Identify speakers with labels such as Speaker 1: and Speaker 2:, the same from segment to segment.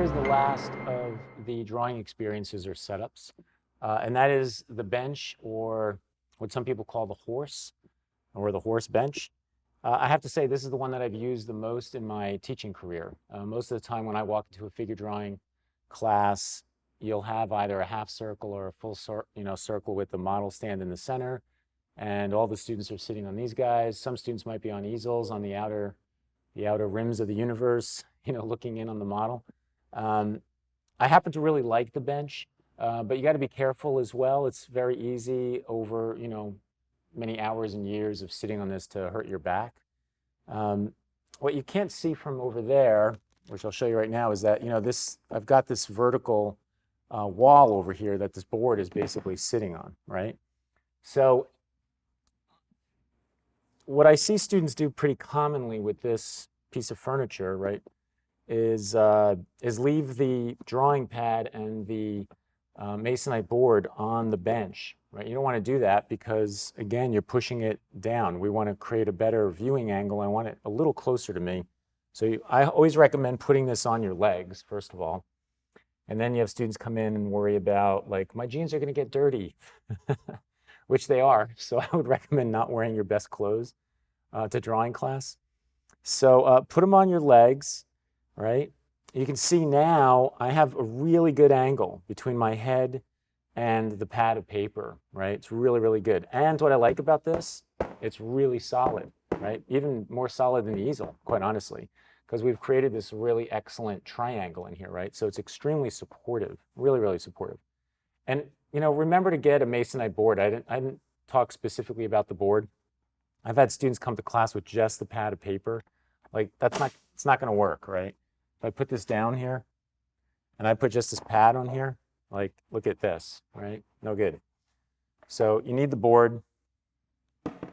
Speaker 1: here's the last of the drawing experiences or setups, and that is the bench, or what some people call the horse, or the horse bench. I have to say, this is the one that I've used the most in my teaching career. Most of the time when I walk into a figure drawing class, you'll have either a half circle or a full circle with the model stand in the center, and all the students are sitting on these guys. Some students might be on easels on the outer rims of the universe, looking in on the model. I happen to really like the bench, but you got to be careful as well. It's very easy over, many hours and years of sitting on this to hurt your back. What you can't see from over there, which I'll show you right now, is that, I've got this vertical wall over here that this board is basically sitting on, right? So what I see students do pretty commonly with this piece of furniture, right, is leave the drawing pad and the masonite board on the bench, right? You don't want to do that because, again, you're pushing it down. We want to create a better viewing angle. I want it a little closer to me. So I always recommend putting this on your legs, first of all. And then you have students come in and worry about, like, my jeans are going to get dirty, which they are. So I would recommend not wearing your best clothes to drawing class. So put them on your legs, right? You can see now I have a really good angle between my head and the pad of paper, right? It's really, really good. And what I like about this, it's really solid, right? Even more solid than the easel, quite honestly, because we've created this really excellent triangle in here, right? So it's extremely supportive, really, really supportive. And, remember to get a masonite board. I didn't talk specifically about the board. I've had students come to class with just the pad of paper. Like, it's not going to work, right? If I put this down here and I put just this pad on here, like, look at this, right? No good. So you need the board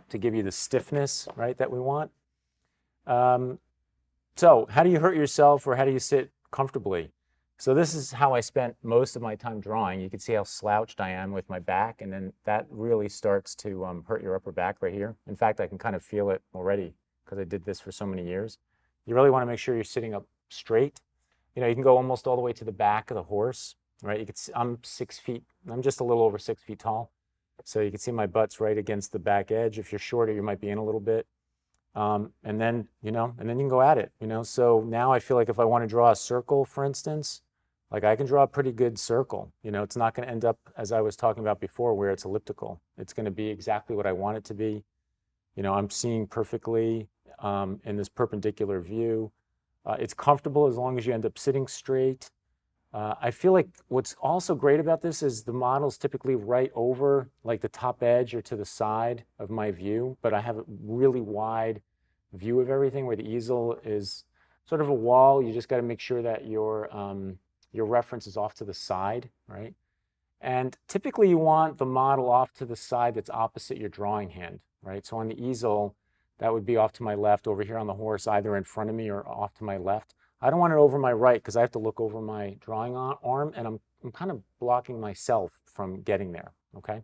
Speaker 1: to give you the stiffness, right, that we want. So how do you hurt yourself, or how do you sit comfortably? So this is how I spent most of my time drawing. You can see how slouched I am with my back, and then that really starts to hurt your upper back right here. In fact, I can kind of feel it already because I did this for so many years. You really want to make sure you're sitting up straight. You can go almost all the way to the back of the horse, right? You can see, I'm just a little over 6 feet tall. So you can see my butt's right against the back edge. If you're shorter, you might be in a little bit. And then you can go at it, So now I feel like if I want to draw a circle, for instance, like I can draw a pretty good circle. It's not going to end up, as I was talking about before, where it's elliptical. It's going to be exactly what I want it to be. I'm seeing perfectly in this perpendicular view. It's comfortable as long as you end up sitting straight. I feel like what's also great about this is the model's typically right over like the top edge or to the side of my view, but I have a really wide view of everything, where the easel is sort of a wall. You just got to make sure that your reference is off to the side, right? And typically you want the model off to the side that's opposite your drawing hand, right? So on the easel, that would be off to my left. Over here on the horse, either in front of me or off to my left. I don't want it over my right because I have to look over my drawing arm, and I'm kind of blocking myself from getting there, okay?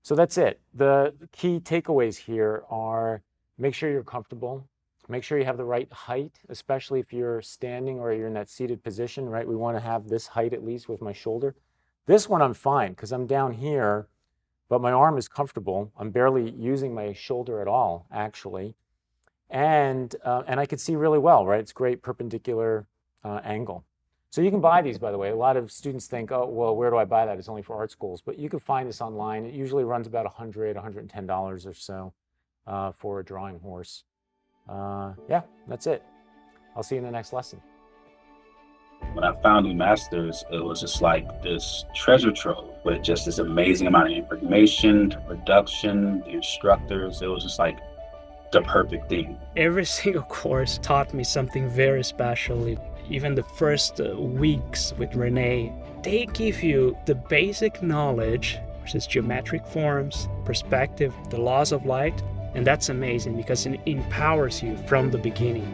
Speaker 1: So that's it. The key takeaways here are: make sure you're comfortable, make sure you have the right height, especially if you're standing or you're in that seated position, right? We want to have this height at least with my shoulder. This one I'm fine because I'm down here, but my arm is comfortable. I'm barely using my shoulder at all, actually. And I can see really well, right? It's great perpendicular angle. So you can buy these, by the way. A lot of students think, oh, well, where do I buy that? It's only for art schools. But you can find this online. It usually runs about $100, $110 or so for a drawing horse. Yeah, that's it. I'll see you in the next lesson.
Speaker 2: When I found New Masters, it was just like this treasure trove with just this amazing amount of information, the production, the instructors. It was just like the perfect thing.
Speaker 3: Every single course taught me something very special. Even the first weeks with Renee, they give you the basic knowledge, which is geometric forms, perspective, the laws of light, and that's amazing because it empowers you from the beginning.